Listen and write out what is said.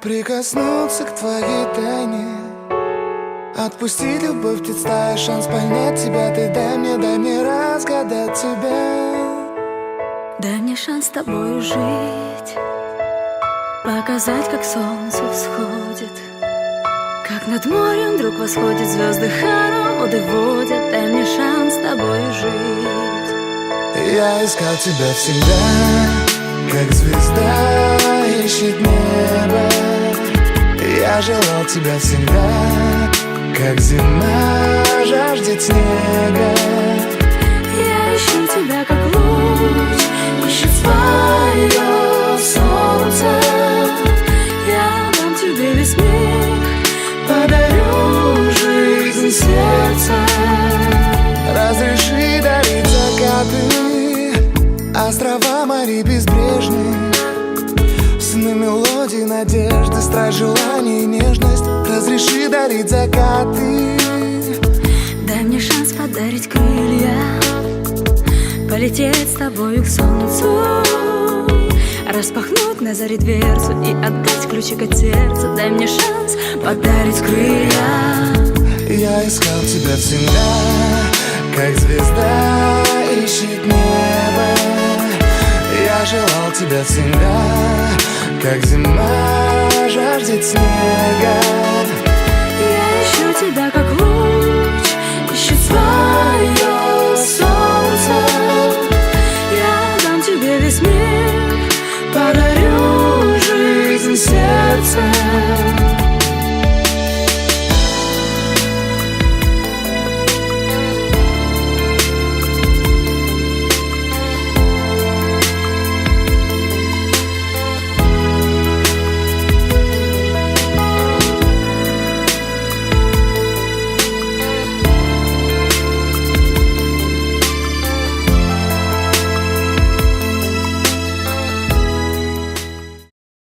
Прикоснуться к твоей тайне, отпустить любовь, представить шанс понять тебя. Ты дай мне разгадать тебя. Дай мне шанс с тобою жить, показать, как солнце всходит, как над морем вдруг восходит, звезды хороводы водят. Дай мне шанс с тобою жить. Я искал тебя всегда, как звезда ищет небо. Я желал тебя всегда, как зима жаждет снега. Я ищу тебя, как луч ищет свое солнце. Я дам тебе весь мир, подарю жизнь сердца. Разреши дарить закаты, острова, моря безбрежные, сны, мелодии, надежды, страсть, желание и нежность. Разреши дарить закаты. Дай мне шанс подарить крылья, полететь с тобою к солнцу, распахнуть на заре дверцу и отдать ключик от сердца. Дай мне шанс подарить крылья. Я искал тебя всегда, как звезда ищет небо. Я желал тебя всегда, как зима жаждет снега.